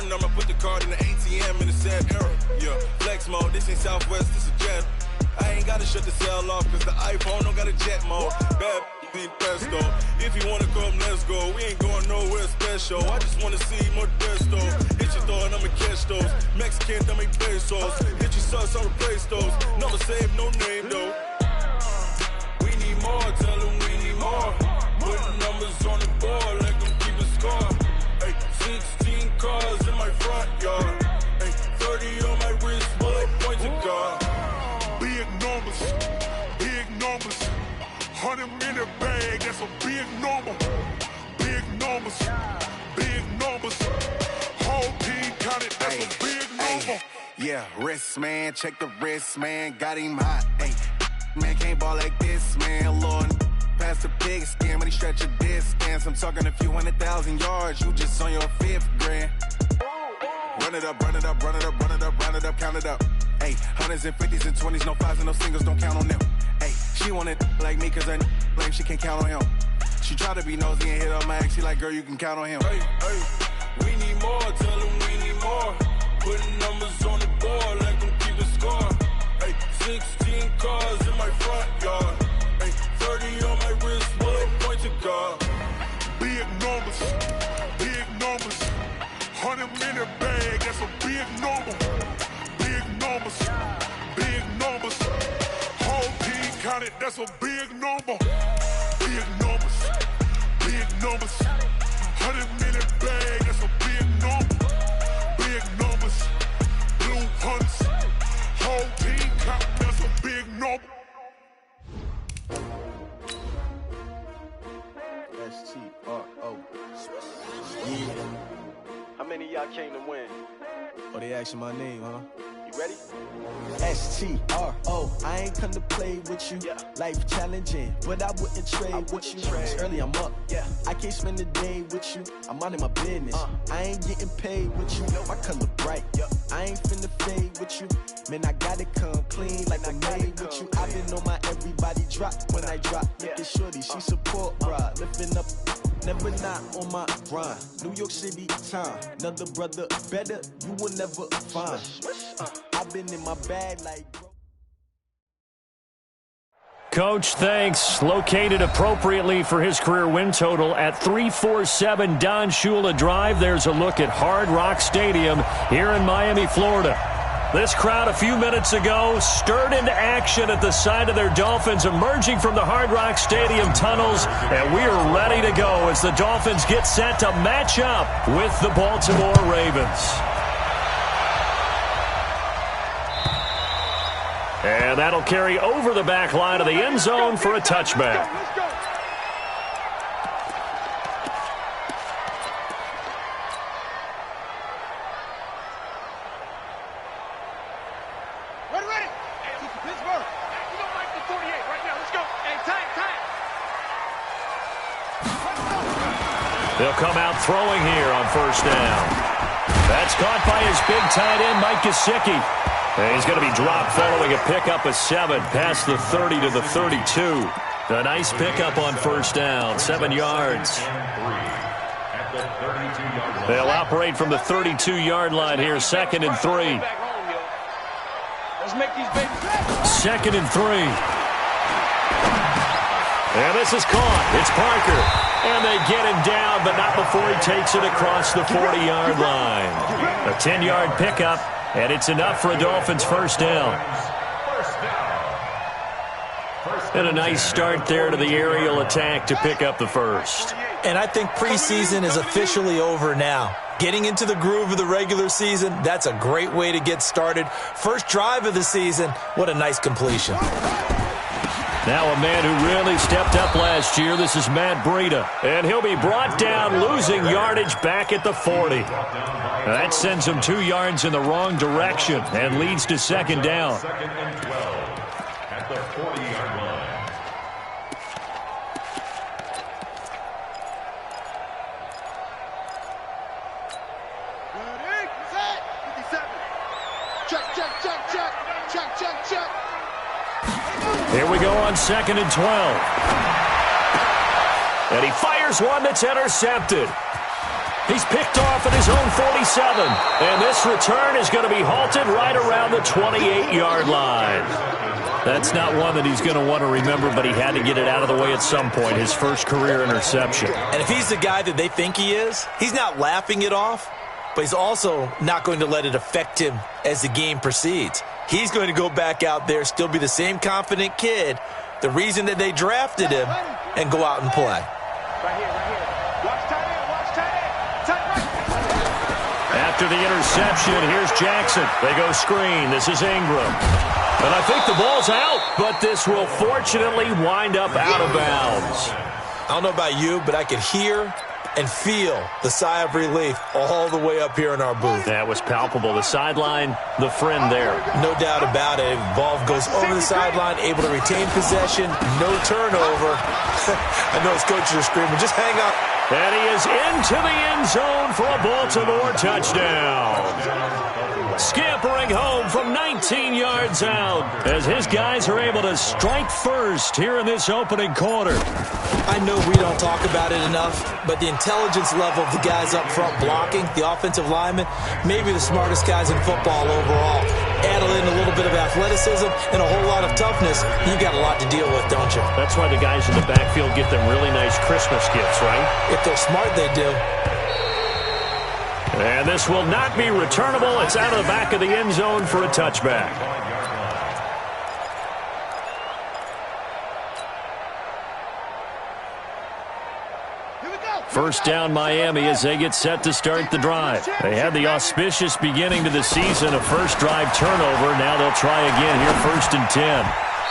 phone number, put the card in the ATM in the sad era. Yeah, flex mode, this ain't Southwest, this is jet. I ain't gotta shut the cell off, cause the iPhone don't got a jet mode. Bad need pesto. If you wanna come, let's go. We ain't going nowhere special. I just wanna see more desto. Hit your thought, I'ma catch those. Mexican, don't make pesos. Hit your sus, I'll replace those. Never save no name though. We need more, tell them we need more. Putting numbers on the board, let them keep a score. Ay, 16 cars in my front yard. Ay, 30 on my wrist, bullet points of God. Big numbers, big numbers. 100 minute bag, that's a big number. Big numbers, big numbers. Whole team counted, that's a big number. Yeah, wrist man, check the wrist man, got him hot. Ay, man can't ball like this, man. Lord, past the big skin, when he stretch a distance. I'm talking a few 100,000 yards, you just on your 5th grand. Run it up, run it up, run it up, run it up, run it up, count it up. Ay, hundreds and 50s and 20s, no 5s and no singles, don't count on them. Ay, she want it like me, cause her blame, she can't count on him. She try to be nosy and hit on my ex, she like, girl, you can count on him. Hey, hey, we need more, tell them we need more. Putting numbers on the board, let them keep a score. Hey, 16 cars in my front yard. Hey, 30 on my wrist, bullet points of God. Big numbers, big numbers. 100 minute bag, that's a big number. Big numbers, big numbers. Whole team counted, that's a big number. Big numbers, big numbers. 100 minute bag, that's a big number. Big numbers, blue hunts. Whole team counted, that's a big number. xTiittan's. Yeah. How many of y'all came to win? Oh, they asking my name, huh? You ready? xTiittan's. I ain't come to play with you. Yeah. Life challenging, but I wouldn't trade with you. It's early, I'm up. Yeah. I can't spend the day with you. I'm out of my business. I ain't getting paid with you. My color bright. I ain't finna fade with you. Man, I gotta come clean like I made with you. I've been on my everybody drop when I drop. Look at shorty, she support ride. Lifting up, never not on my grind. New York City time. Another brother better, you will never find. I've been in my bag like... Coach, thanks. Located appropriately for his career win total at 347 Don Shula Drive. There's a look at Hard Rock Stadium here in Miami, Florida. This crowd a few minutes ago stirred into action at the side of their Dolphins emerging from the Hard Rock Stadium tunnels, and we are ready to go as the Dolphins get set to match up with the Baltimore Ravens. And that'll carry over the back line of the end zone for a touchback. They'll come out throwing here on first down. That's caught by his big tight end, Mike Gesicki. And he's going to be dropped following a pickup of 7 past the 30 to the 32. A nice pickup on first down, 7 yards. They'll operate from the 32-yard line here, 2nd and 3. Second and 3. And this is caught. It's Parker. And they get him down, but not before he takes it across the 40-yard line. A 10-yard pickup, and it's enough for a Dolphins first down. And a nice start there to the aerial attack to pick up the first. And I think preseason is officially over now. Getting into the groove of the regular season, that's a great way to get started. First drive of the season, what a nice completion. Now a man who really stepped up last year, this is Matt Breida. And he'll be brought down, losing yardage back at the 40. That sends him 2 yards in the wrong direction and leads to second down. At the 40-yard line. Here we go on 2nd and 12. And he fires one that's intercepted. He's picked off at his own 47. And this return is going to be halted right around the 28-yard line. That's not one that he's going to want to remember, but he had to get it out of the way at some point, his first career interception. And if he's the guy that they think he is, he's not laughing it off, but he's also not going to let it affect him as the game proceeds. He's going to go back out there, still be the same confident kid, the reason that they drafted him, and go out and play. Right here. Watch tight end. After the interception, here's Jackson. They go screen. This is Ingram. And I think the ball's out, but this will fortunately wind up out of bounds. I don't know about you, but I could hear and feel the sigh of relief all the way up here in our booth. That was palpable. The sideline, the friend there. No doubt about it. Ball goes over the sideline, able to retain possession, no turnover. I know his coaches are screaming, just hang up. And he is into the end zone for a Baltimore touchdown. Scampering home from 19 yards out as his guys are able to strike first here in this opening quarter. I know we don't talk about it enough, but the intelligence level of the guys up front blocking, the offensive linemen, maybe the smartest guys in football overall. Add in a little bit of athleticism and a whole lot of toughness, you got a lot to deal with, don't you? That's why the guys in the backfield get them really nice Christmas gifts, right? If they're smart, they do. And this will not be returnable. It's out of the back of the end zone for a touchback. First down Miami as they get set to start the drive. They had the auspicious beginning to the season, a first drive turnover. Now they'll try again here, 1st and 10.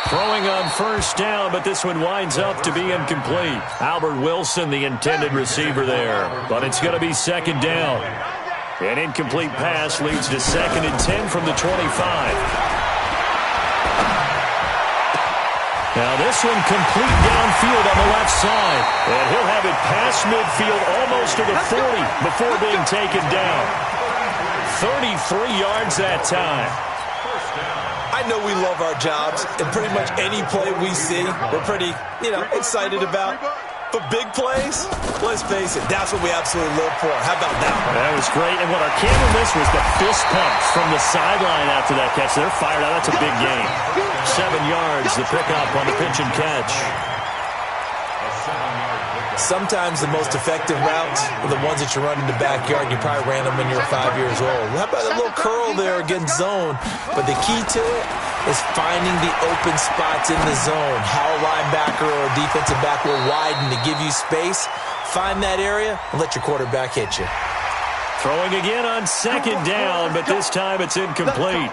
Throwing on first down, but this one winds up to be incomplete. Albert Wilson, the intended receiver there. But it's going to be 2nd down. An incomplete pass leads to 2nd and 10 from the 25. Now this one complete downfield on the left side. And he'll have it past midfield almost to the 40 before being taken down. 33 yards that time. I know we love our jobs, and pretty much any play we see, we're pretty, excited about. But big plays, let's face it, that's what we absolutely live for. How about that one? That was great, and what our camera missed was the fist pumps from the sideline after that catch. They're fired out. That's a big game. 7 yards, the pickup on the pitch and catch. Sometimes the most effective routes are the ones that you run in the backyard. You probably ran them when you were 5 years old. How about a little curl there against zone? But the key to it is finding the open spots in the zone. How a linebacker or a defensive back will widen to give you space. Find that area and let your quarterback hit you. Throwing again on 2nd down, but this time it's incomplete.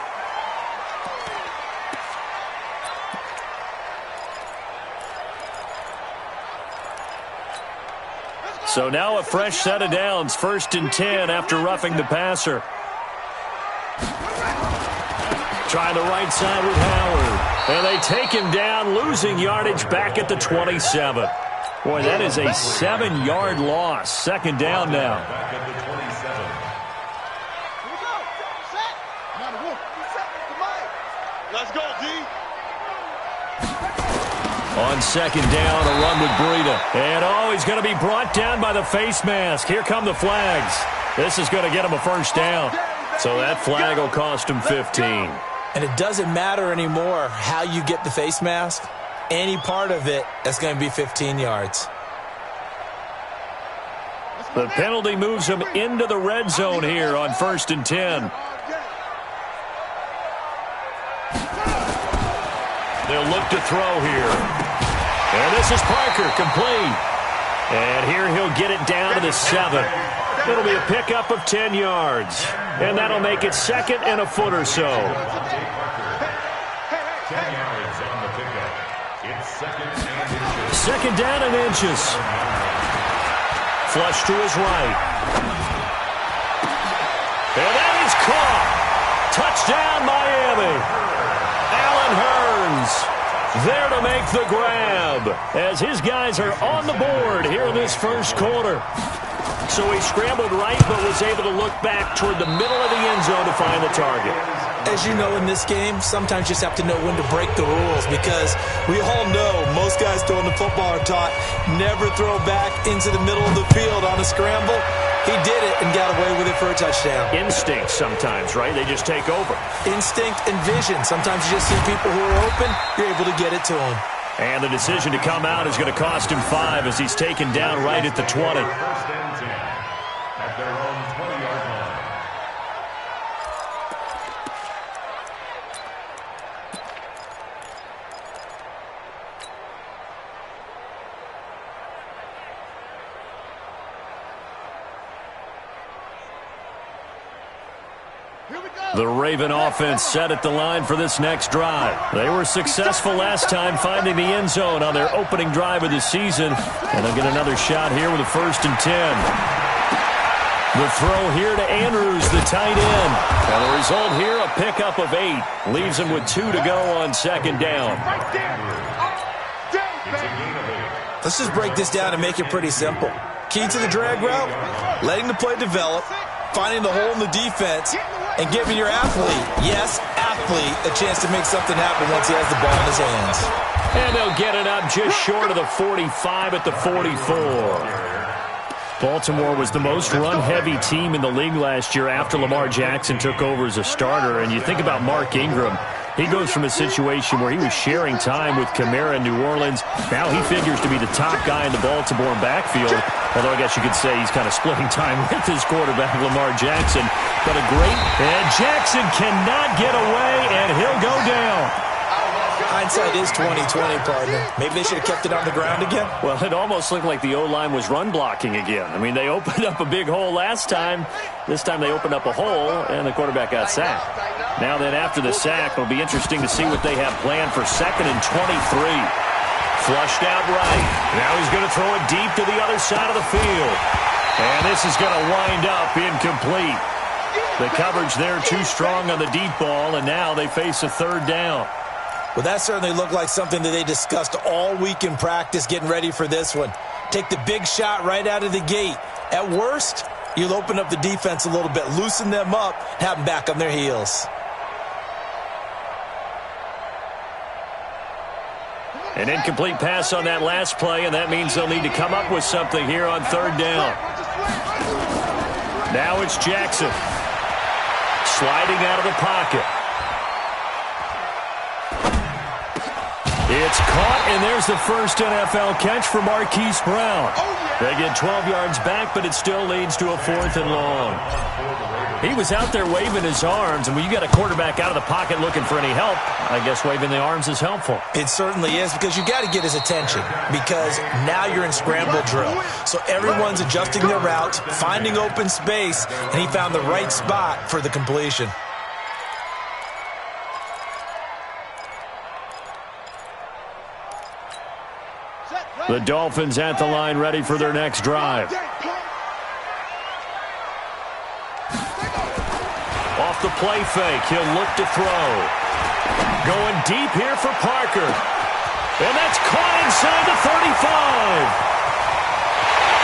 So now a fresh set of downs, 1st and 10 after roughing the passer. Trying the right side with Howard. And they take him down, losing yardage back at the 27. Boy, that is a 7-yard loss. 2nd down now. Let's go, D. On 2nd down, a run with Breida. And, he's going to be brought down by the face mask. Here come the flags. This is going to get him a 1st down. So that flag will cost him 15. And it doesn't matter anymore how you get the face mask. Any part of it, that's going to be 15 yards. The penalty moves him into the red zone here on 1st and 10. They'll look to throw here. And this is Parker, complete. And here he'll get it down to the 7. It'll be a pickup of 10 yards. And that'll make it 2nd and a foot or so. 10 yards on the pickup. It's 2nd and inches. 2nd down and inches. Flush to his right. And that is caught. Touchdown, Miami. Allen Hurns there to make the grab as his guys are on the board here in this first quarter. So he scrambled right but was able to look back toward the middle of the end zone to find the target. As you know in this game, sometimes you just have to know when to break the rules because we all know most guys throwing the football are taught never throw back into the middle of the field on a scramble. He did it and got away with it for a touchdown. Instinct sometimes, right? They just take over. Instinct and vision. Sometimes you just see people who are open, you're able to get it to them. And the decision to come out is going to cost him 5 as he's taken down right at the 20. First and 10 at their own 20-yard line. The Raven offense set at the line for this next drive. They were successful last time finding the end zone on their opening drive of the season. And they'll get another shot here with a 1st and 10. The throw here to Andrews, the tight end. And the result here, a pickup of 8. Leaves him with 2 to go on 2nd down. Let's just break this down and make it pretty simple. Key to the drag route, letting the play develop, finding the hole in the defense, and giving your athlete, yes, athlete, a chance to make something happen once he has the ball in his hands. And they'll get it up just short of the 45 at the 44. Baltimore was the most run-heavy team in the league last year after Lamar Jackson took over as a starter. And you think about Mark Ingram. He goes from a situation where he was sharing time with Kamara in New Orleans. Now he figures to be the top guy in the Baltimore backfield. Although I guess you could say he's kind of splitting time with his quarterback, Lamar Jackson. But a great... And Jackson cannot get away, and he'll go down. Hindsight is 20/20, partner. Maybe they should have kept it on the ground again. Well, it almost looked like the O-line was run blocking again. I mean, they opened up a big hole last time. This time they opened up a hole, and the quarterback got sacked. Now then, after the sack, it'll be interesting to see what they have planned for 2nd and 23. Flushed out right. Now he's going to throw it deep to the other side of the field. And this is going to wind up incomplete. The coverage there too strong on the deep ball, and now they face a 3rd down. Well, that certainly looked like something that they discussed all week in practice getting ready for this one. Take the big shot right out of the gate. At worst, you'll open up the defense a little bit, loosen them up, have them back on their heels. An incomplete pass on that last play, and that means they'll need to come up with something here on 3rd down. Now it's Jackson. Sliding out of the pocket. It's caught, and there's the first NFL catch for Marquise Brown. They get 12 yards back, but it still leads to a 4th and long. He was out there waving his arms, and when you got a quarterback out of the pocket looking for any help, I guess waving the arms is helpful. It certainly is, because you got to get his attention, because now you're in scramble drill. So everyone's adjusting their routes, finding open space, and he found the right spot for the completion. The Dolphins at the line, ready for their next drive. Off the play fake, he'll look to throw. Going deep here for Parker. And that's caught inside the 35.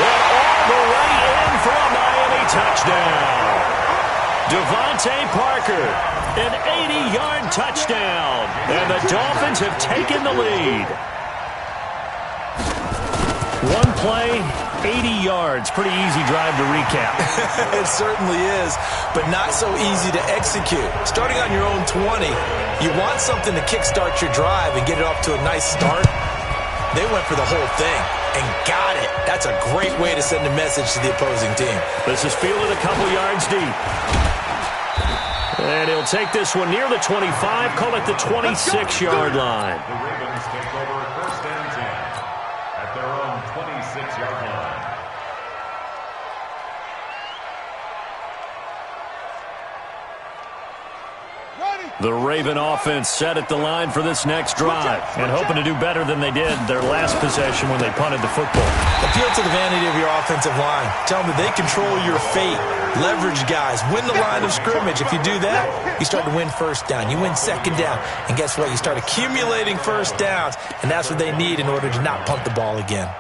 And all the way in for a Miami touchdown. Devontae Parker, an 80-yard touchdown. And the Dolphins have taken the lead. One play, 80 yards. Pretty easy drive to recap. It certainly is, but not so easy to execute. Starting on your own 20, you want something to kickstart your drive and get it off to a nice start. They went for the whole thing and got it. That's a great way to send a message to the opposing team. This is fielded a couple yards deep. And he'll take this one near the 25, call it the 26-yard line. The Ravens take over 1st and 10 at their own 26-yard line. The Raven offense set at the line for this next drive and hoping to do better than they did their last possession when they punted the football. Appeal to the vanity of your offensive line. Tell them that they control your fate. Leverage guys. Win the line of scrimmage. If you do that, you start to win 1st down. You win 2nd down. And guess what? You start accumulating 1st downs, and that's what they need in order to not punt the ball again.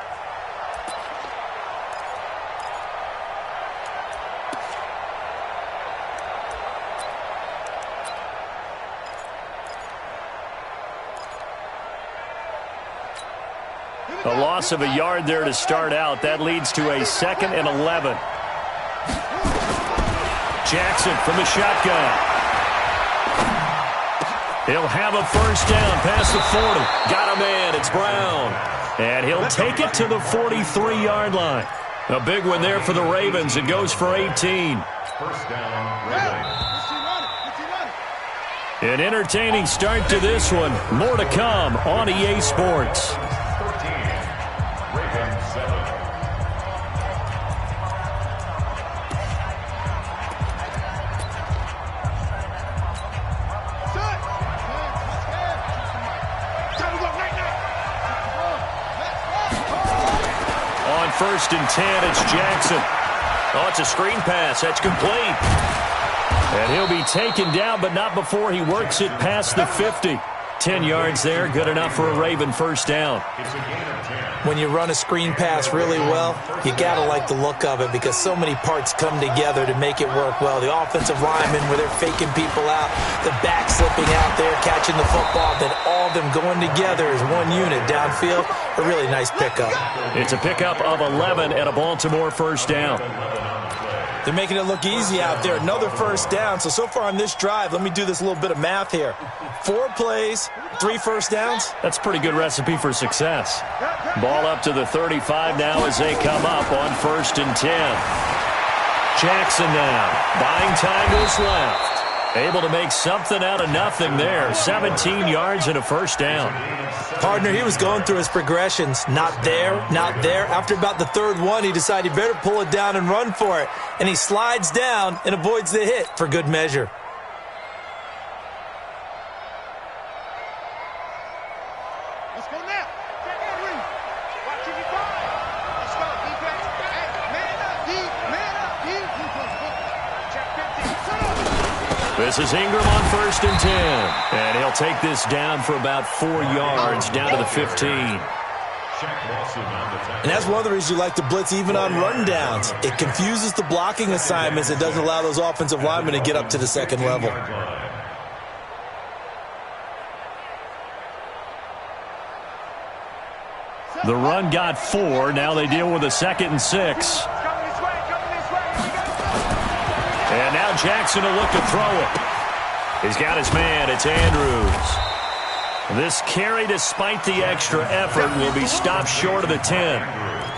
A loss of a yard there to start out. That leads to a 2nd and 11. Jackson from the shotgun. He'll have a first down past the 40. Got a man. It's Brown. And he'll take it to the 43-yard line. A big one there for the Ravens. It goes for 18. First down, Ravens. An entertaining start to this one. More to come on EA Sports. 13, Ravens 7. On 1st and 10, it's Jackson. Oh, it's a screen pass. That's complete. And he'll be taken down, but not before he works it past the 50. 10 yards there, good enough for a Raven first down. When you run a screen pass really well, you got to like the look of it because so many parts come together to make it work well. The offensive linemen, where they're faking people out, the back slipping out there, catching the football, then all of them going together as one unit downfield. A really nice pickup. It's a pickup of 11 and a Baltimore first down. They're making it look easy out there. Another first down. So far on this drive, let me do this little bit of math here. 4 plays, 3 first downs. That's a pretty good recipe for success. Ball up to the 35 now as they come up on 1st and 10. Jackson now. Buying time was left. Able to make something out of nothing there. 17 yards and a first down. Partner, he was going through his progressions. Not there, not there. After about the 3rd one, he decided he better pull it down and run for it. And he slides down and avoids the hit for good measure. Let's go now. Watch it. Let's go, defense. Man up, check 50. This is Ingram on 1st and 10. And he'll take this down for about 4 yards, down to the 15. And that's one of the reasons you like to blitz even on rundowns. It confuses the blocking assignments. It doesn't allow those offensive linemen to get up to the second level. The run got 4. Now they deal with a 2nd and 6. And now Jackson will look to throw it. He's got his man. It's Andrews. This carry, despite the extra effort, will be stopped short of the 10.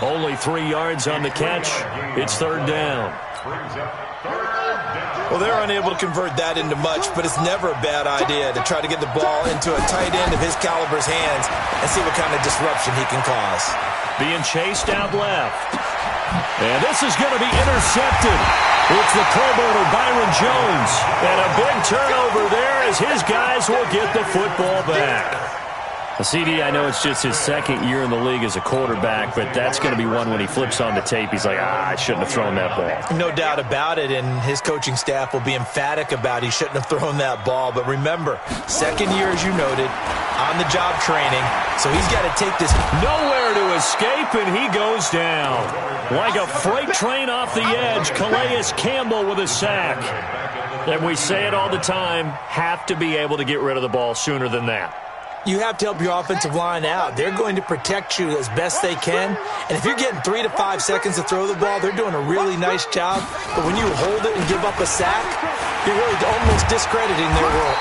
Only 3 yards on the catch. It's 3rd down. Well, they're unable to convert that into much, but it's never a bad idea to try to get the ball into a tight end of his caliber's hands and see what kind of disruption he can cause. Being chased out left. And this is going to be intercepted. It's the Pro Bowler Byron Jones. And a big turnover there as his guys will get the football back. CD, I know it's just his 2nd year in the league as a quarterback, but that's going to be one when he flips on the tape. He's like, I shouldn't have thrown that ball. No doubt about it, and his coaching staff will be emphatic about he shouldn't have thrown that ball. But remember, 2nd year, as you noted, on-the-job training, so he's got to take this. Nowhere to escape, and he goes down. Like a freight train off the edge, Calais Campbell with a sack. And we say it all the time, have to be able to get rid of the ball sooner than that. You have to help your offensive line out. They're going to protect you as best they can. And if you're getting 3 to 5 seconds to throw the ball, they're doing a really nice job. But when you hold it and give up a sack, you're really almost discrediting their work.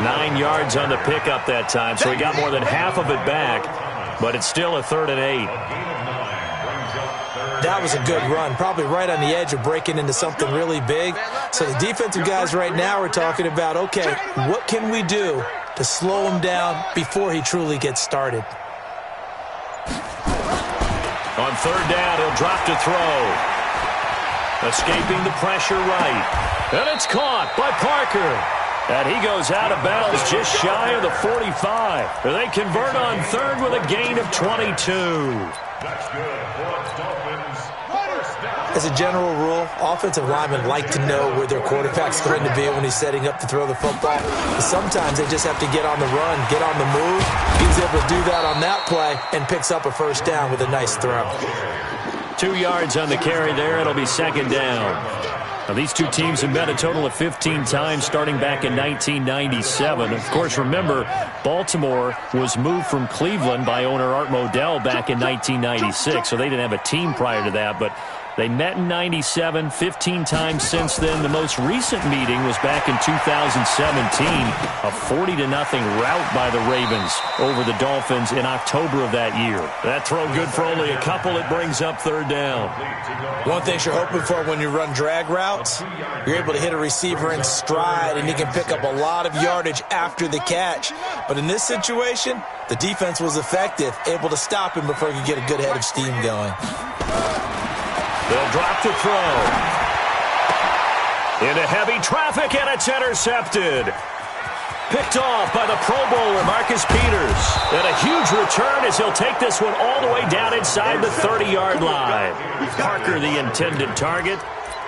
9 yards on the pickup that time, so he got more than half of it back. But it's still a 3rd and 8. That was a good run, probably right on the edge of breaking into something really big. So the defensive guys right now are talking about, okay, what can we do to slow him down before he truly gets started? On 3rd down, he'll drop to throw. Escaping the pressure right. And it's caught by Parker. And he goes out of bounds just shy of the 45. They convert on 3rd with a gain of 22. That's good for Dolphins. First down. As a general rule, offensive linemen like to know where their quarterback's going to be when he's setting up to throw the football. But sometimes they just have to get on the run, get on the move. He's able to do that on that play and picks up a first down with a nice throw. 2 yards on the carry there. It'll be 2nd down. Now, these two teams have met a total of 15 times starting back in 1997. Of course, remember, Baltimore was moved from Cleveland by owner Art Modell back in 1996, so they didn't have a team prior to that. But They met in 97, 15 times since then. The most recent meeting was back in 2017, a 40-0 rout by the Ravens over the Dolphins in October of that year. That throw good for only a couple. It brings up third down. One thing you're hoping for when you run drag routes, you're able to hit a receiver in stride, and he can pick up a lot of yardage after the catch. But in this situation, the defense was effective, able to stop him before he could get a good head of steam going. They'll drop the throw. Into heavy traffic, and it's intercepted. Picked off by the Pro Bowler, Marcus Peters. And a huge return as he'll take this one all the way down inside the 30-yard line. Parker, the intended target.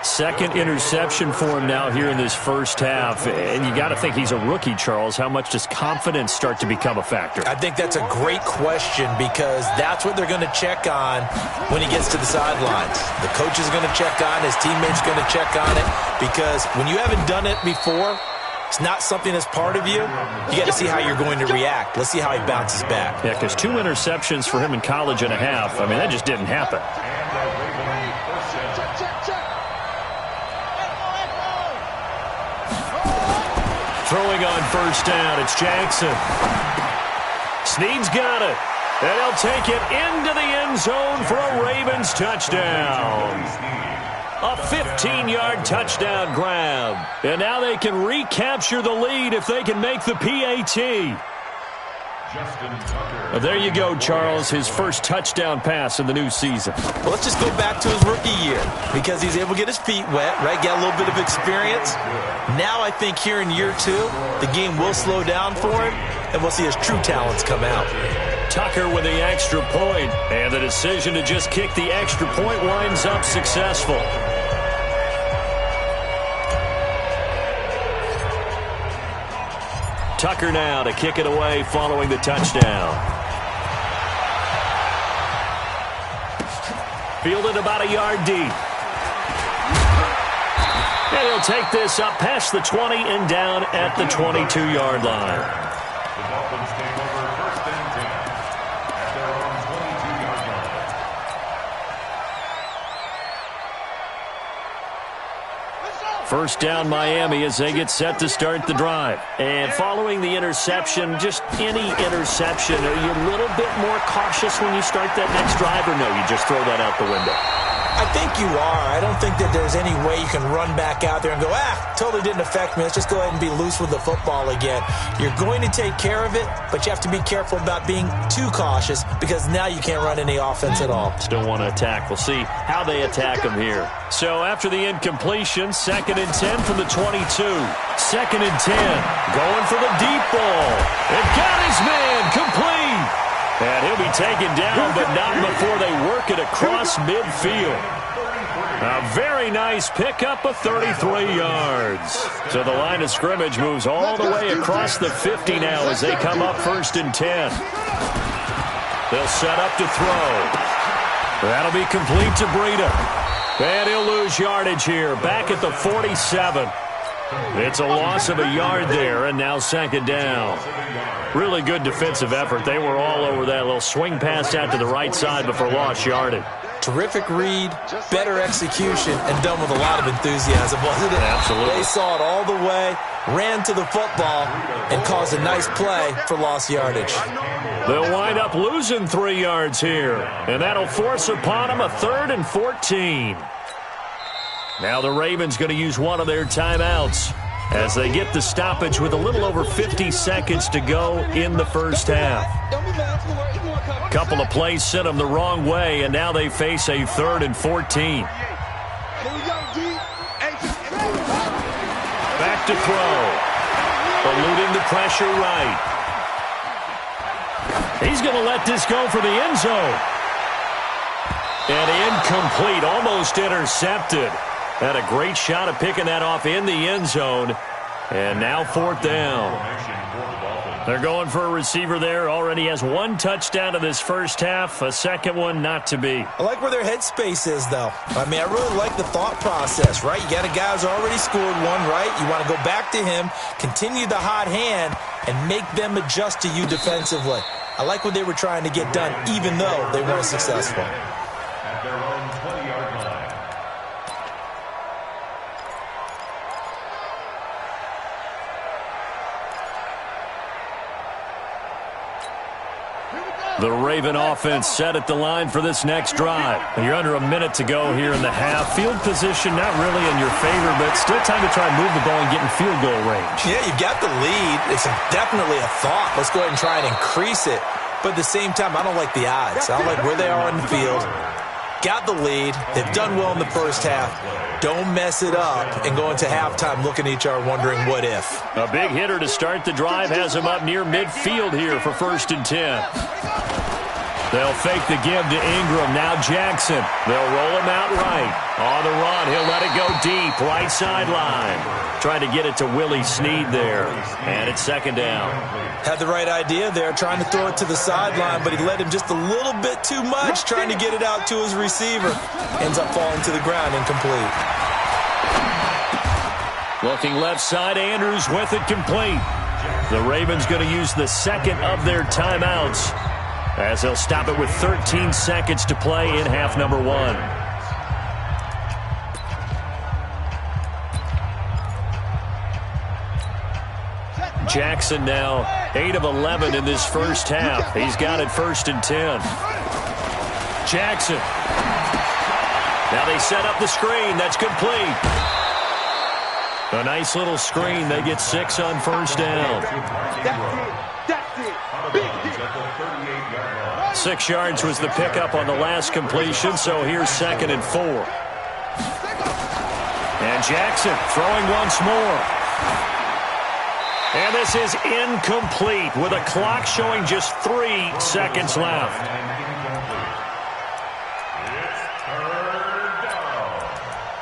Second interception for him now here in this first half. And you got to think he's a rookie, Charles. How much does confidence start to become a factor? I think that's a great question because that's what they're going to check on when he gets to the sidelines. The coach is going to check on, his teammates are going to check on it, because when you haven't done it before, it's not something that's part of you. You got to see how you're going to react. Let's see how he bounces back. Yeah, because 2 interceptions for him in college and a half. I mean, that just didn't happen. Throwing on first down, it's Jackson. Snead's got it. And he'll take it into the end zone for a Ravens touchdown. A 15-yard touchdown grab. And now they can recapture the lead if they can make the PAT. Well, there you go, Charles, his first touchdown pass in the new season. Well, let's just go back to his rookie year because he's able to get his feet wet, right? Get a little bit of experience. Now I think here in year 2, the game will slow down for him, and we'll see his true talents come out. Tucker with the extra point, and the decision to just kick the extra point winds up successful. Tucker now to kick it away following the touchdown. Fielded about a yard deep. And he'll take this up past the 20 and down at the 22-yard line. The Dolphins take over first and 10 at their own 22-yard line. First down Miami as they get set to start the drive. And following the interception, just any interception, are you a little bit more cautious when you start that next drive, or no, you just throw that out the window? I think you are. I don't think that there's any way you can run back out there and go, totally didn't affect me. Let's just go ahead and be loose with the football again. You're going to take care of it, but you have to be careful about being too cautious because now you can't run any offense at all. Still want to attack. We'll see how they attack him here. So after the incompletion, 2nd and 10 from the 22. 2nd and 10. Going for the deep ball. And got his man complete. And he'll be taken down, but not before they work it across midfield. A very nice pickup of 33 yards. So the line of scrimmage moves all the way across the 50 now as they come up 1st and 10. They'll set up to throw. That'll be complete to Breida. And he'll lose yardage here, back at the 47. It's a loss of a yard there, and now 2nd down. Really good defensive effort. They were all over that little swing pass out to the right side before lost yardage. Terrific read, better execution, and done with a lot of enthusiasm, wasn't it? Absolutely. They saw it all the way, ran to the football, and caused a nice play for lost yardage. They'll wind up losing 3 yards here, and that'll force upon them a 3rd and 14. Now the Ravens going to use one of their timeouts as they get the stoppage with a little over 50 seconds to go in the first half. Couple of plays sent them the wrong way, and now they face a 3rd and 14. Back to throw. Eluding the pressure right. He's going to let this go for the end zone. And incomplete, almost intercepted. Had a great shot at picking that off in the end zone. And now 4th down. They're going for a receiver there. Already has 1 touchdown in this first half. A second one not to be. I like where their headspace is, though. I mean, I really like the thought process, right? You got a guy who's already scored one, right? You want to go back to him, continue the hot hand, and make them adjust to you defensively. I like what they were trying to get done, even though they weren't successful. At their own 20-yard line. The Raven offense set at the line for this next drive. You're under a minute to go here in the half. Field position not really in your favor, but still time to try and move the ball and get in field goal range. Yeah, you got the lead. It's definitely a thought. Let's go ahead and try and increase it. But at the same time, I don't like the odds. I don't like where they are on the field. Got the lead. They've done well in the first half. Don't mess it up and go into halftime looking at each other wondering what if. A big hitter to start the drive has him up near midfield here for 1st and 10. They'll fake the give to Ingram. Now Jackson. They'll roll him out right. On the run. He'll let it go deep. Right sideline. Trying to get it to Willie Snead there. And it's 2nd down. Had the right idea there, trying to throw it to the sideline, but he led him just a little bit too much, trying to get it out to his receiver. Ends up falling to the ground, incomplete. Looking left side, Andrews with it complete. The Ravens going to use the 2nd of their timeouts, as they'll stop it with 13 seconds to play in half number 1. Jackson now 8 of 11 in this first half. He's got it 1st and 10. Jackson. Now they set up the screen. That's complete. A nice little screen. They get 6 on 1st down. That's it. Big hit. 6 yards was the pickup on the last completion, so here's 2nd and 4. And Jackson throwing once more. And this is incomplete with a clock showing just 3 seconds left. It's 3rd down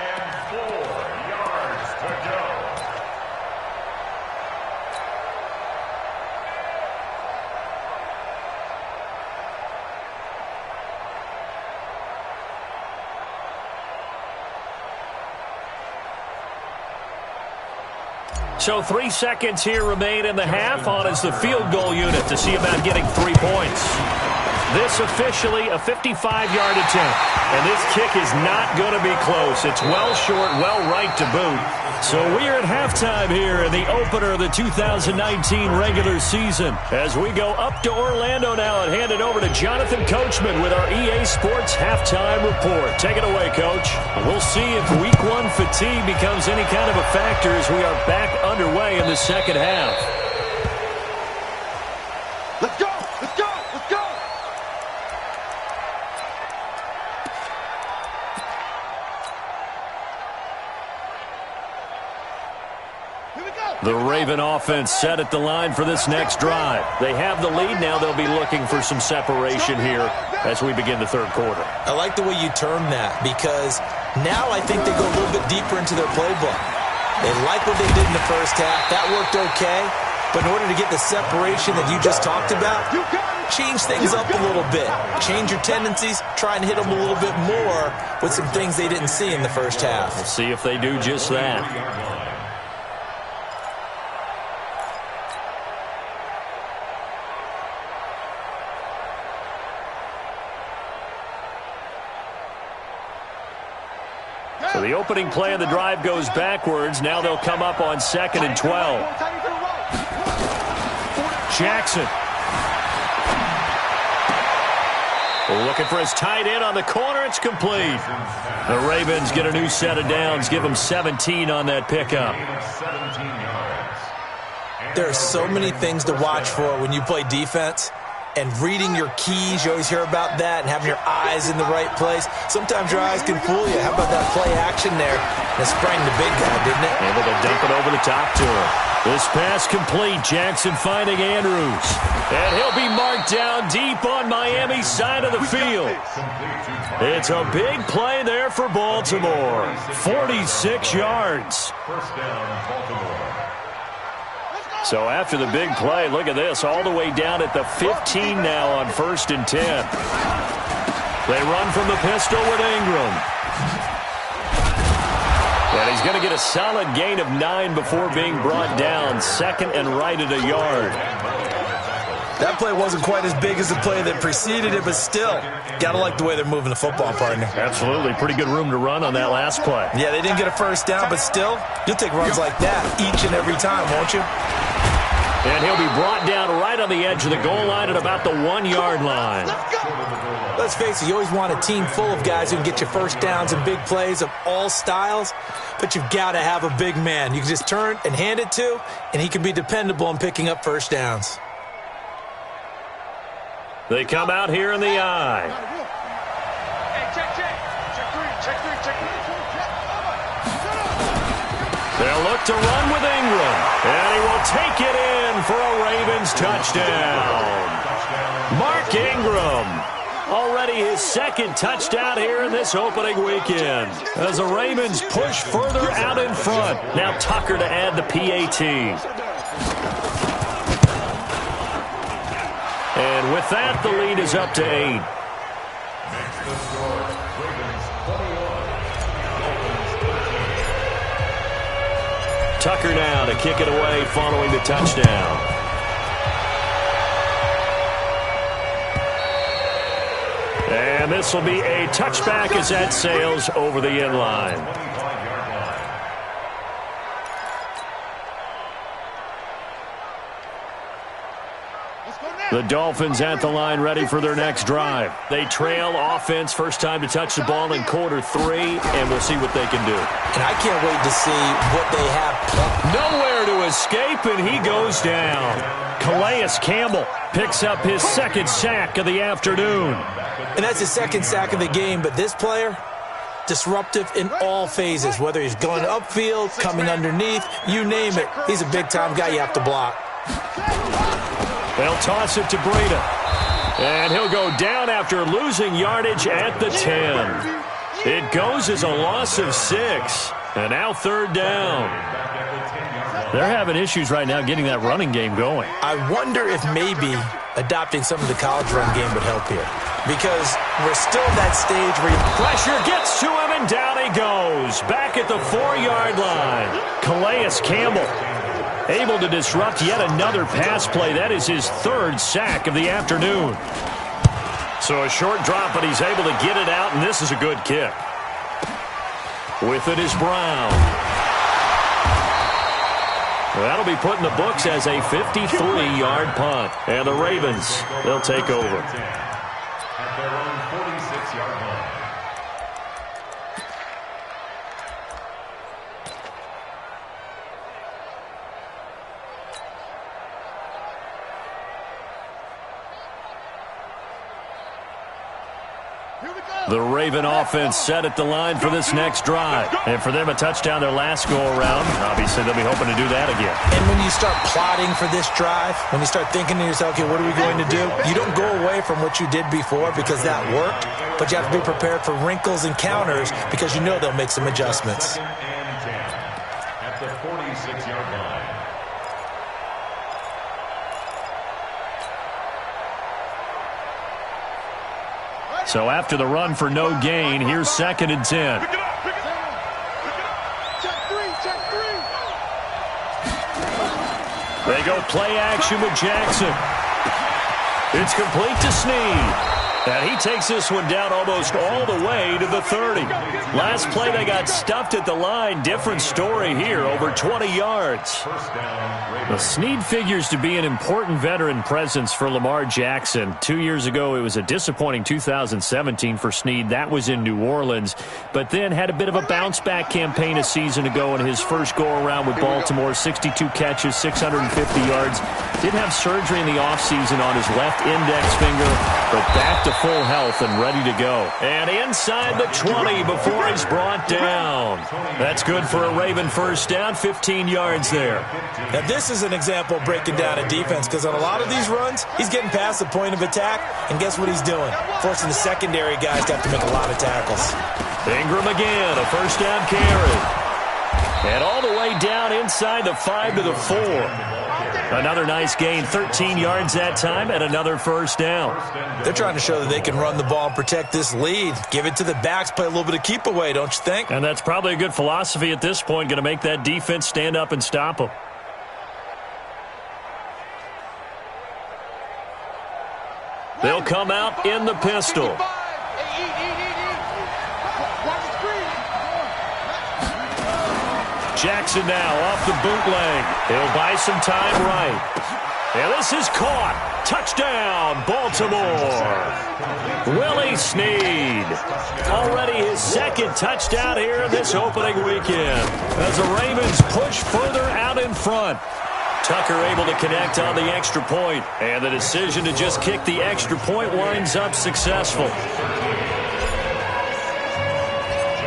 and 4 yards to go. So 3 seconds here remain in the half. On is the field goal unit to see about getting 3 points. This officially a 55-yard attempt. And this kick is not going to be close. It's well short, well right to boot. So we are at halftime here in the opener of the 2019 regular season. As we go up to Orlando now and hand it over to Jonathan Coachman with our EA Sports Halftime Report. Take it away, Coach. We'll see if Week 1 fatigue becomes any kind of a factor as we are back underway in the second half. Let's go! Let's go! Let's go! The Raven offense set at the line for this next drive. They have the lead. Now they'll be looking for some separation here as we begin the 3rd quarter. I like the way you term that, because now I think they go a little bit deeper into their playbook. They like what they did in the first half. That worked okay. But in order to get the separation that you just talked about, change things up a little bit. Change your tendencies. Try and hit them a little bit more with some things they didn't see in the first half. We'll see if they do just that. So the opening play of the drive goes backwards. Now they'll come up on 2nd and 12. Jackson. Looking for his tight end on the corner. It's complete. The Ravens get a new set of downs. Give them 17 on that pickup. There are so many things to watch for when you play defense. And reading your keys, you always hear about that, and having your eyes in the right place. Sometimes your eyes can fool you. How about that play action there? That sprang the big guy, didn't it? Able to dump it over the top to him. This pass complete. Jackson finding Andrews. And he'll be marked down deep on Miami's side of the field. It's a big play there for Baltimore. 46 yards. 1st down, Baltimore. So after the big play, look at this, all the way down at the 15 now on 1st and 10. They run from the pistol with Ingram. And he's going to get a solid gain of 9 before being brought down. 2nd and right at a yard. That play wasn't quite as big as the play that preceded it, but still, got to like the way they're moving the football, partner. Absolutely. Pretty good room to run on that last play. Yeah, they didn't get a 1st down, but still, you'll take runs like that each and every time, won't you? And he'll be brought down right on the edge of the goal line at about the 1-yard line. Let's face it, you always want a team full of guys who can get you first downs and big plays of all styles, but you've got to have a big man you can just turn and hand it to, and he can be dependable in picking up first downs. They come out here in the eye. They'll look to run with Ingram, and he will take it in for a Ravens touchdown. Mark Ingram, already his second touchdown here in this opening weekend, as the Ravens push further out in front. Now Tucker to add the PAT. And with that, the lead is up to 8. Tucker now to kick it away following the touchdown. And this will be a touchback as that sails over the end line. The Dolphins at the line ready for their next drive. They trail offense, first time to touch the ball in quarter 3, and we'll see what they can do. And I can't wait to see what they have. Nowhere to escape, and he goes down. Calais Campbell picks up his second sack of the afternoon. And that's his second sack of the game, but this player, disruptive in all phases, whether he's going upfield, coming underneath, you name it. He's a big-time guy you have to block. They'll toss it to Breida. And he'll go down after losing yardage at the 10. It goes as a loss of 6. And now third down. They're having issues right now getting that running game going. I wonder if maybe adopting some of the college run game would help here. Because we're still at that stage where pressure gets to him, and down he goes. Back at the 4-yard line. Calais Campbell able to disrupt yet another pass play. That is his third sack of the afternoon. So a short drop, but he's able to get it out, and this is a good kick. With it is Brown. That'll be put in the books as a 53-yard punt. And the Ravens, they'll take over. At their own 46-yard line. The Raven offense set at the line for this next drive. And for them, a touchdown their last go-around. Obviously, they'll be hoping to do that again. And when you start plotting for this drive, when you start thinking to yourself, okay, what are we going to do? You don't go away from what you did before because that worked, but you have to be prepared for wrinkles and counters because you know they'll make some adjustments. At the 46-yard line. So after the run for no gain, here's 2nd and 10. They go play action with Jackson. It's complete to Snead. And he takes this one down almost all the way to the 30. Last play, they got stuffed at the line. Different story here, over 20 yards. Well, Snead figures to be an important veteran presence for Lamar Jackson. 2 years ago, it was a disappointing 2017 for Snead. That was in New Orleans. But then had a bit of a bounce-back campaign a season ago in his first go-around with Baltimore. 62 catches, 650 yards. Did have surgery in the offseason on his left index finger, but back to full health and ready to go. And inside the 20 before he's brought down. That's good for a Raven first down, 15 yards there. Now this is an example of breaking down a defense because on a lot of these runs, he's getting past the point of attack, and guess what he's doing? Forcing the secondary guys to have to make a lot of tackles. Ingram again, a first down carry. And all the way down inside the 5 to the 4. Another nice gain, 13 yards that time, and another first down. They're trying to show that they can run the ball and protect this lead. Give it to the backs, play a little bit of keep away, don't you think? And that's probably a good philosophy at this point, going to make that defense stand up and stop them. They'll come out in the pistol. Jackson now off the bootleg. He'll buy some time right. And this is caught. Touchdown, Baltimore. Willie Snead. Already his second touchdown here in this opening weekend as the Ravens push further out in front. Tucker able to connect on the extra point, and the decision to just kick the extra point winds up successful.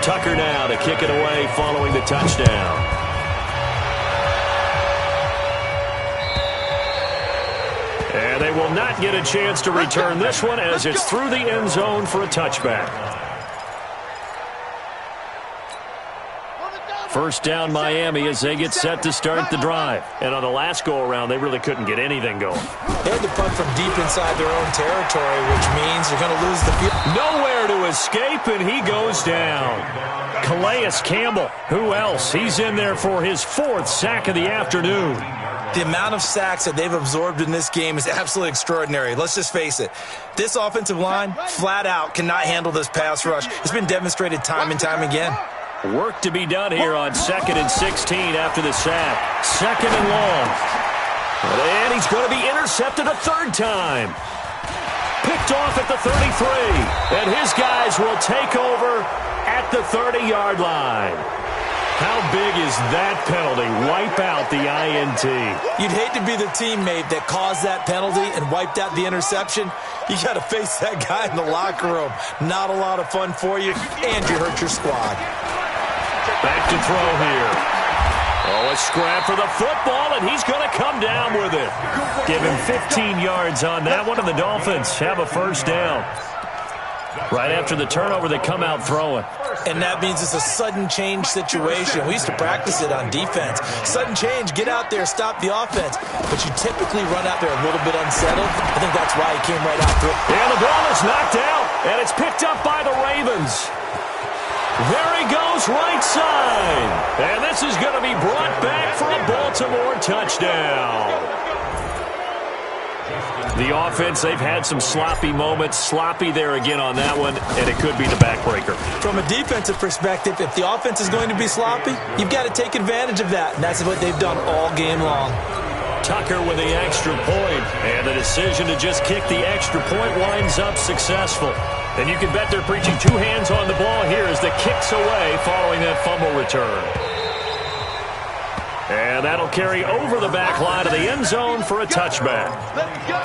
Tucker now to kick it away following the touchdown. And they will not get a chance to return this one as it's through the end zone for a touchback. First down Miami as they get set to start the drive. And on the last go-around, they really couldn't get anything going. They had to punt from deep inside their own territory, which means they're going to lose the field. Nowhere to escape, and he goes down. Calais Campbell, who else? He's in there for his 4th sack of the afternoon. The amount of sacks that they've absorbed in this game is absolutely extraordinary. Let's just face it. This offensive line, flat out, cannot handle this pass rush. It's been demonstrated time and time again. Work to be done here on 2nd and 16 after the sack. 2nd and long. And he's going to be intercepted a 3rd time. Picked off at the 33. And his guys will take over at the 30-yard line. How big is that penalty? Wipe out the INT. You'd hate to be the teammate that caused that penalty and wiped out the interception. You got to face that guy in the locker room. Not a lot of fun for you, and you hurt your squad. Back to throw here. Oh, a scrap for the football, and he's going to come down with it. Give him 15 yards on that one, and the Dolphins have a first down. Right after the turnover, they come out throwing. And that means it's a sudden change situation. We used to practice it on defense. Sudden change, get out there, stop the offense. But you typically run out there a little bit unsettled. I think that's why he came right out through. And the ball is knocked out, and it's picked up by the Ravens. There he goes, right side. And this is going to be brought back for a Baltimore touchdown. The offense, they've had some sloppy moments. Sloppy there again on that one, and it could be the backbreaker. From a defensive perspective, if the offense is going to be sloppy, you've got to take advantage of that, and that's what they've done all game long. Tucker with the extra point, and the decision to just kick the extra point winds up successful. And you can bet they're preaching 2 hands on the ball here as the kick's away following that fumble return. And that'll carry over the back line of the end zone for a touchback. Let's go.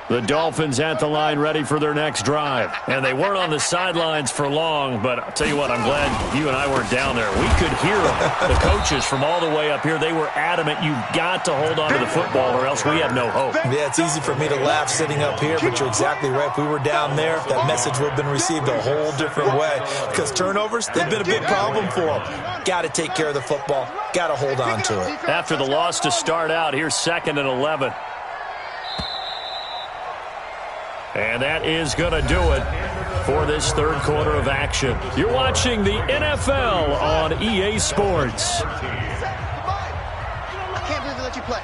The Dolphins at the line ready for their next drive. And they weren't on the sidelines for long, but I'll tell you what, I'm glad you and I weren't down there. We could hear them. The coaches from all the way up here, they were adamant, you've got to hold on to the football or else we have no hope. Yeah, it's easy for me to laugh sitting up here, but you're exactly right. If we were down there, that message would have been received a whole different way. Because turnovers, they've been a big problem for them. Got to take care of the football. Got to hold on to it. After the loss to start out, here's 2nd and 11. And that is going to do it for this third quarter of action. You're watching the NFL on EA Sports. I can't believe they let you play.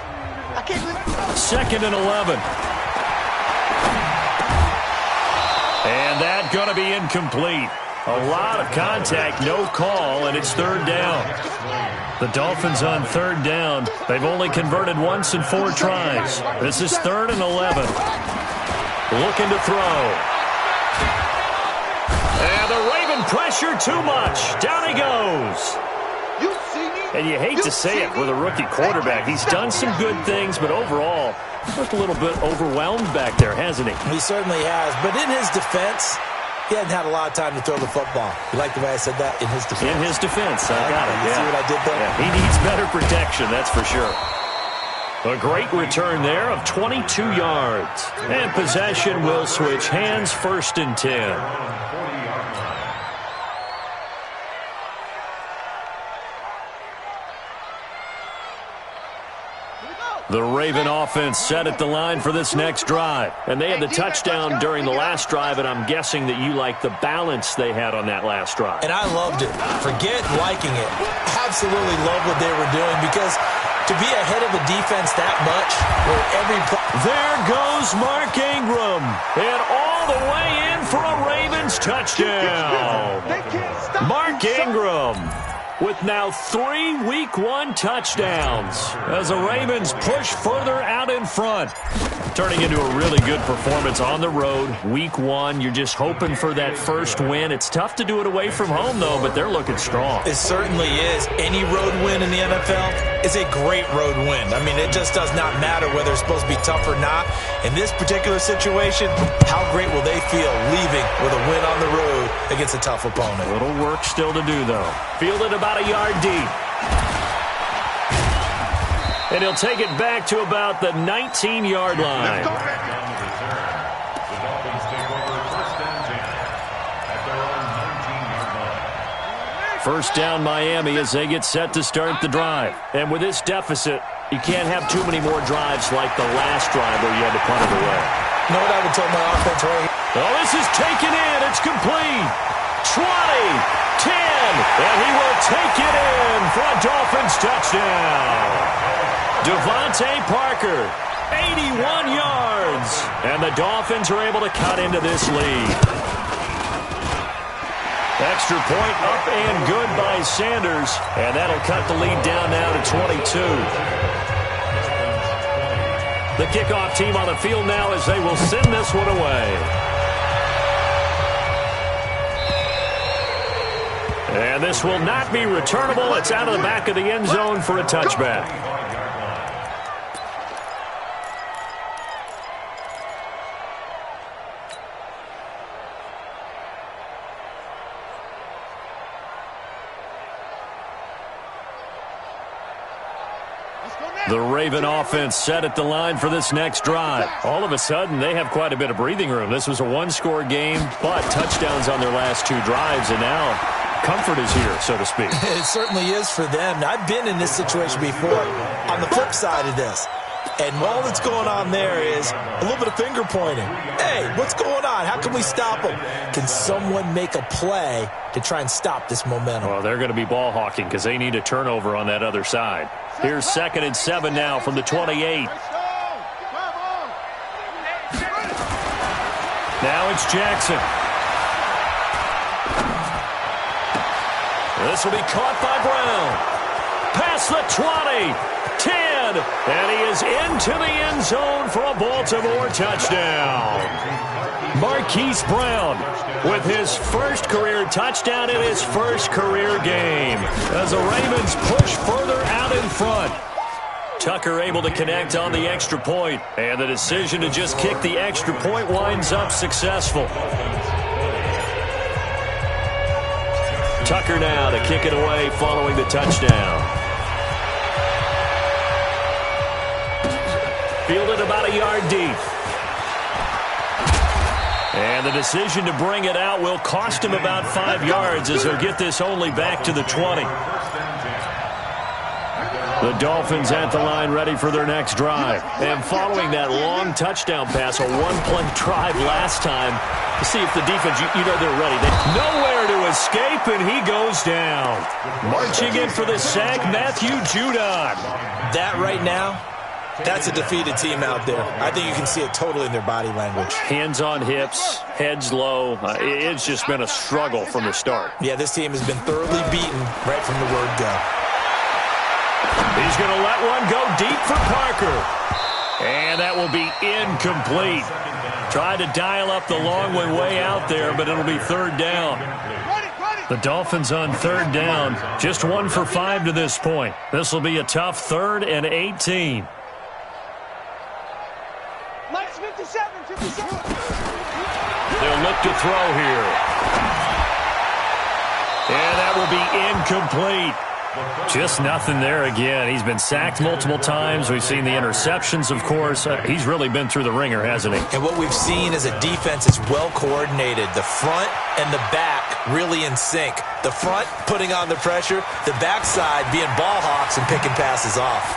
I can't believe it. 2nd and 11. And that's going to be incomplete. A lot of contact, no call, and it's 3rd down. The Dolphins on 3rd down. They've only converted once in 4 tries. This is 3rd and 11. Looking to throw. And the Raven pressure too much. Down he goes. And you hate to say it with a rookie quarterback. He's done some good things, but overall, looked a little bit overwhelmed back there, hasn't he? He certainly has. But in his defense, he hadn't had a lot of time to throw the football. You like the way I said that? In his defense. In his defense. I got it. You see what I did there? Yeah, he needs better protection, that's for sure. A great return there of 22 yards. And possession will switch hands, 1st and 10. The Raven offense set at the line for this next drive. And they had the touchdown during the last drive, and I'm guessing that you like the balance they had on that last drive. And I loved it. Forget liking it. Absolutely love what they were doing, because to be ahead of a defense that much, where every there goes Mark Ingram, and all the way in for a Ravens touchdown. Mark Ingram with now 3 Week 1 touchdowns as the Ravens push further out in front. Turning into a really good performance on the road. Week 1, you're just hoping for that first win. It's tough to do it away from home, though, but they're looking strong. It certainly is. Any road win in the NFL is a great road win. I mean, it just does not matter whether it's supposed to be tough or not. In this particular situation, how great will they feel leaving with a win on the road against a tough opponent? A little work still to do, though. Fielded about a yard deep. And he'll take it back to about the 19-yard line. First down Miami as they get set to start the drive. And with this deficit, you can't have too many more drives like the last drive where you had to punt it away. You know what I would tell my offense right here? Oh, this is taken in. It's complete. 20. 10, and he will take it in for a Dolphins touchdown. Devontae Parker, 81 yards, and the Dolphins are able to cut into this lead. Extra point up and good by Sanders, and that'll cut the lead down now to 22. The kickoff team on the field now as they will send this one away. And this will not be returnable. It's out of the back of the end zone for a touchback. The Raven offense set at the line for this next drive. All of a sudden, they have quite a bit of breathing room. This was a one-score game, but touchdowns on their last 2 drives, and now comfort is here, so to speak. It certainly is for them. Now, I've been in this situation before on the flip side of this. And all that's going on there is a little bit of finger pointing. Hey, what's going on? How can we stop them? Can someone make a play to try and stop this momentum? Well, they're going to be ball hawking because they need a turnover on that other side. Here's 2nd and 7 now from the 28. Now it's Jackson. This will be caught by Brown. Past the 20, 10, and he is into the end zone for a Baltimore touchdown. Marquise Brown with his first career touchdown in his first career game as the Ravens push further out in front. Tucker able to connect on the extra point, and the decision to just kick the extra point winds up successful. Tucker now to kick it away following the touchdown. Fielded about a yard deep. And the decision to bring it out will cost him about 5 yards as he'll get this only back to the 20. The Dolphins at the line ready for their next drive. And following that long touchdown pass, a one-play drive last time, to see if the defense, you know they're ready. Nowhere to escape, and he goes down. Marching in for the sack, Matthew Judon. That right now, that's a defeated team out there. I think you can see it totally in their body language. Hands on hips, heads low. It's just been a struggle from the start. Yeah, this team has been thoroughly beaten right from the word go. He's going to let one go deep for Parker. And that will be incomplete. Tried to dial up the long one way out there, but it'll be 3rd down. The Dolphins on 3rd down. Just 1 for 5 to this point. This will be a tough 3rd and 18. Minus 57. They'll look to throw here. And that will be incomplete. Just nothing there again. He's been sacked multiple times. We've seen the interceptions, of course. He's really been through the ringer, hasn't he? And what we've seen is a defense that's well coordinated. The front and the back really in sync. The front putting on the pressure. The backside being ball hawks and picking passes off.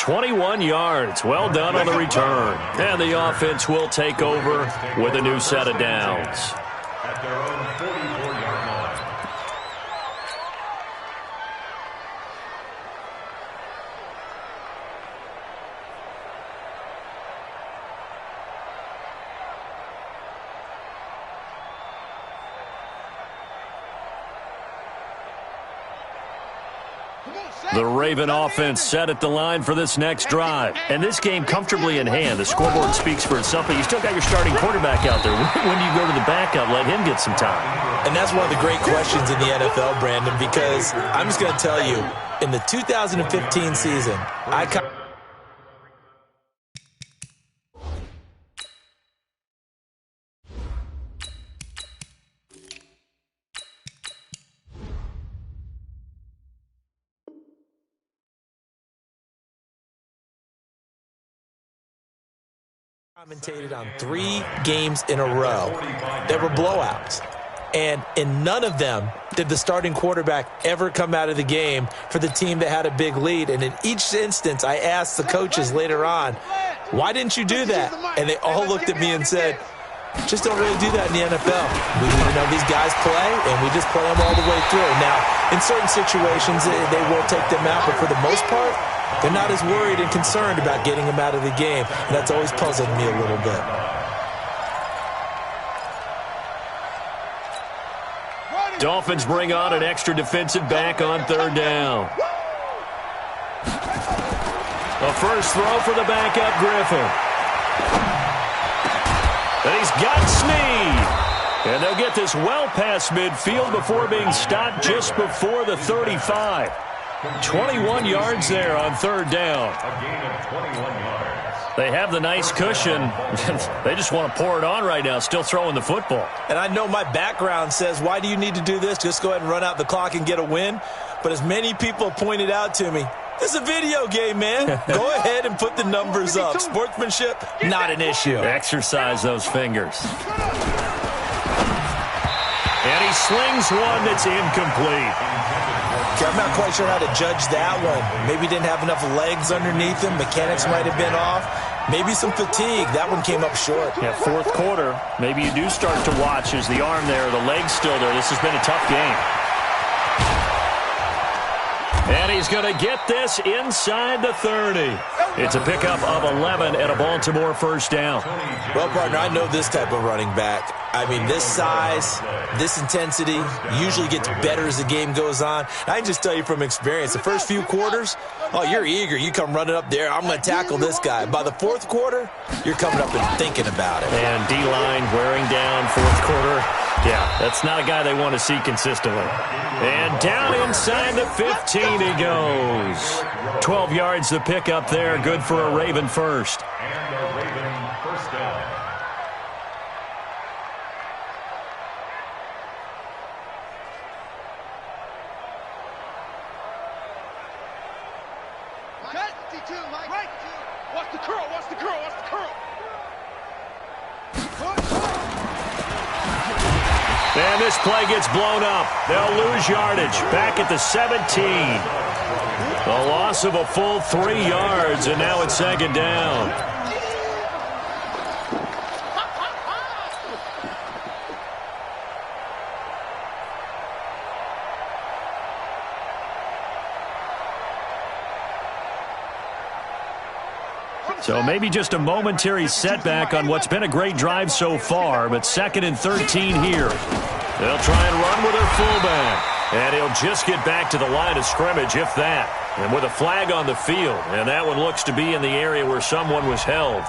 21 yards. Well done on the return. And the offense will take over with a new set of downs. At their own 44-yard line. The Raven offense set at the line for this next drive. And this game comfortably in hand. The scoreboard speaks for itself, but you still got your starting quarterback out there. When do you go to the backup, let him get some time? And that's one of the great questions in the NFL, Brandon, because I'm just going to tell you, in the 2015 season, commentated on 3 games in a row that were blowouts. And in none of them did the starting quarterback ever come out of the game for the team that had a big lead. And in each instance, I asked the coaches later on, why didn't you do that? And they all looked at me and said, just don't really do that in the NFL. We know these guys play, and we just play them all the way through. Now, in certain situations, they will take them out, but for the most part, they're not as worried and concerned about getting them out of the game. And that's always puzzled me a little bit. Dolphins bring on an extra defensive back on third down. A first throw for the backup Griffin. And he's got Snead. And they'll get this well past midfield before being stopped just before the 35. 21 yards there on third down. A gain of 21 yards. They have the nice cushion. They just want to pour it on right now, still throwing the football. And I know my background says, why do you need to do this? Just go ahead and run out the clock and get a win. But as many people pointed out to me, this is a video game, man. Go ahead and put the numbers up. Sportsmanship, not an issue. Exercise those fingers. And he slings one that's incomplete. I'm not quite sure how to judge that one. Maybe didn't have enough legs underneath him. Mechanics might have been off. Maybe some fatigue. That one came up short. Yeah, fourth quarter. Maybe you do start to watch as the arm there, the leg's still there. This has been a tough game. And he's going to get this inside the 30. It's a pickup of 11 and a Baltimore first down. Well, partner, I know this type of running back. I mean, this size, this intensity usually gets better as the game goes on. I can just tell you from experience, the first few quarters, oh, you're eager. You come running up there, I'm going to tackle this guy. By the fourth quarter, you're coming up and thinking about it. And D-line wearing down fourth quarter. Yeah, that's not a guy they want to see consistently. And down inside the 15 he goes. 12 yards the pickup there. Good for a Raven first. And a Raven first down. Watch the curl, watch the curl, watch the curl. And this play gets blown up. They'll lose yardage. Back at the 17. A loss of a full 3 yards, and now it's second down. So maybe just a momentary setback on what's been a great drive so far, but 2nd and 13 here. They'll try and run with their fullback, and he'll just get back to the line of scrimmage, if that. And with a flag on the field, and that one looks to be in the area where someone was held.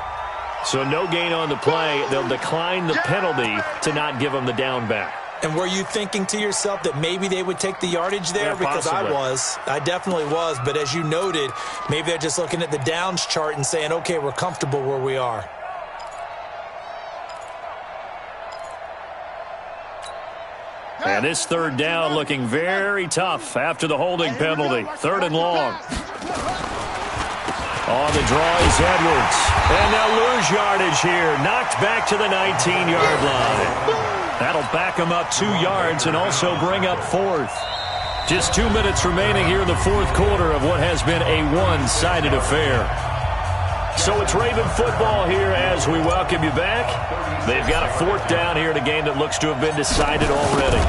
So no gain on the play. They'll decline the penalty to not give him the down back. And were you thinking to yourself that maybe they would take the yardage there? Yeah, because possibly. I definitely was. But as you noted, maybe they're just looking at the downs chart and saying, okay, we're comfortable where we are. And this third down looking very tough after the holding penalty. 3rd and long. On the draw is Edwards. And they'll lose yardage here. Knocked back to the 19-yard line. That'll back them up 2 yards and also bring up 4th. Just 2 minutes remaining here in the fourth quarter of what has been a one-sided affair. So it's Raven football here as we welcome you back. They've got a fourth down here in a game that looks to have been decided already.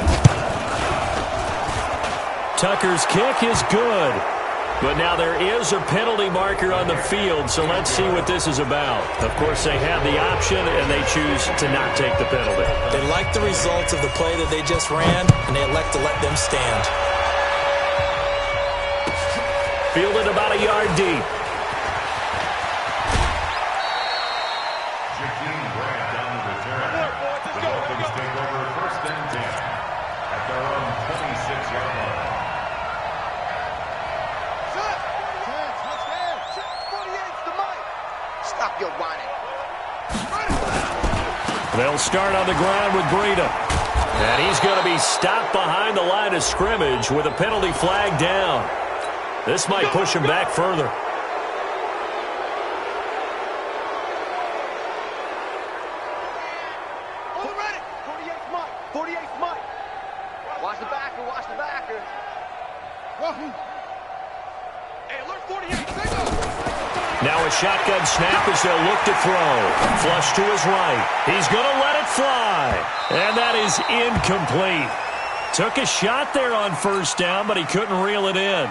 Tucker's kick is good. But now there is a penalty marker on the field, so let's see what this is about. Of course, they have the option, and they choose to not take the penalty. They like the results of the play that they just ran, and they elect to let them stand. Fielded about a yard deep. The Dolphins take over first and 10 at their own 26-yard line. Stop your whining. They'll start on the ground with Breida. And he's going to be stopped behind the line of scrimmage with a penalty flag down. This might push him back further. Watch the backer, watch the backer. Hey, alert 48, now a shotgun snap as they'll look to throw. Flush to his right. He's going to let it fly. And that is incomplete. Took a shot there on first down, but he couldn't reel it in.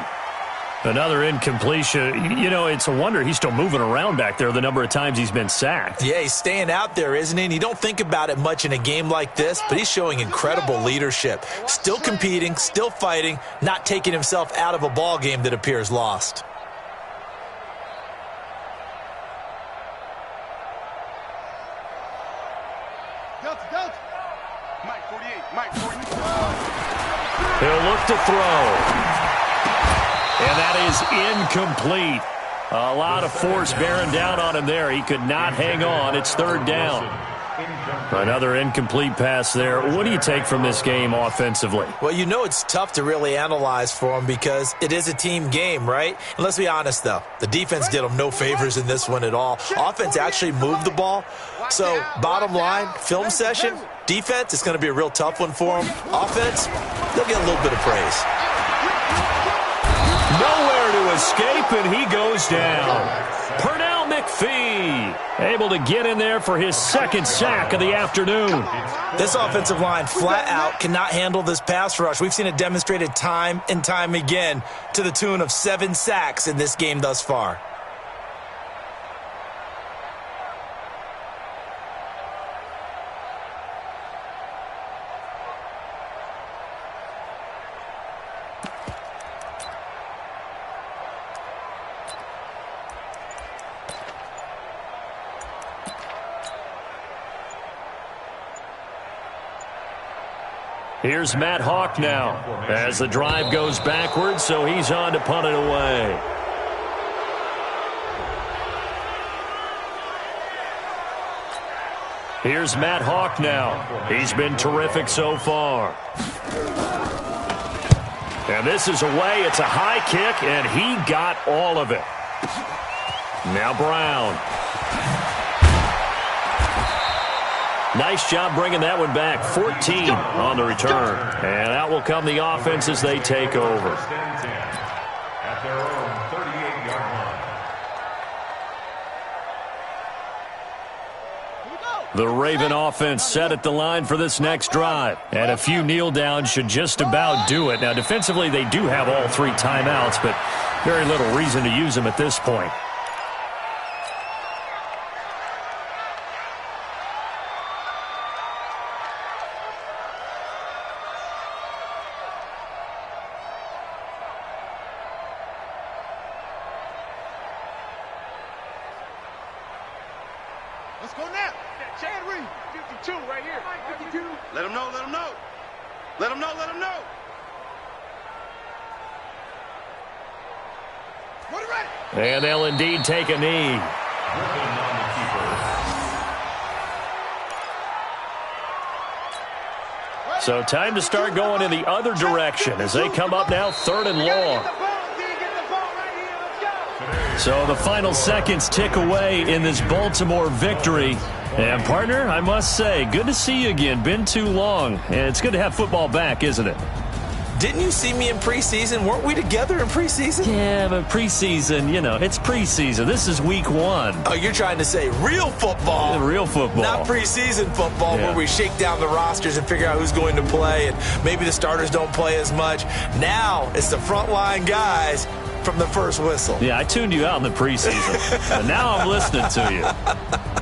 Another incompletion. You know, it's a wonder he's still moving around back there the number of times he's been sacked. Yeah, he's staying out there, isn't he? And you don't think about it much in a game like this, but he's showing incredible leadership. Still competing, still fighting, not taking himself out of a ball game that appears lost. He'll look to throw. And that is incomplete. A lot of force bearing down on him there. He could not hang on. It's third down. Another incomplete pass there. What do you take from this game offensively? Well, you know it's tough to really analyze for him because it is a team game, right? And let's be honest, though. The defense did them no favors in this one at all. Offense actually moved the ball. So, bottom line, film session, defense is going to be a real tough one for them. Offense, they'll get a little bit of praise. Nowhere to escape, and he goes down. Pernell McPhee able to get in there for his second sack of the afternoon. This offensive line flat out cannot handle this pass rush. We've seen it demonstrated time and time again to the tune of 7 sacks in this game thus far. Here's Matt Hawk now as the drive goes backwards, so he's on to punt it away. Here's Matt Hawk now. He's been terrific so far. And this is away. It's a high kick, and he got all of it. Now Brown. Nice job bringing that one back. 14 on the return. And out will come the offense as they take over. At their own 38-yard line. The Raven offense set at the line for this next drive. And a few kneel downs should just about do it. Now, defensively, they do have all 3 timeouts, but very little reason to use them at this point. Let's go now. Chad Reed, 52 right here. 52. Let him know, let him know. Let him know, let him know. And they'll indeed take a knee. So time to start going in the other direction as they come up now 3rd and long. So the final seconds tick away in this Baltimore victory. And, partner, I must say, good to see you again. Been too long. And it's good to have football back, isn't it? Didn't you see me in preseason? Weren't we together in preseason? Yeah, but preseason, it's preseason. This is week 1. Oh, you're trying to say real football. Real football. Not preseason football where we shake down the rosters and figure out who's going to play, and maybe the starters don't play as much. Now it's the frontline guys from the first whistle. Yeah, I tuned you out in the preseason. And now I'm listening to you.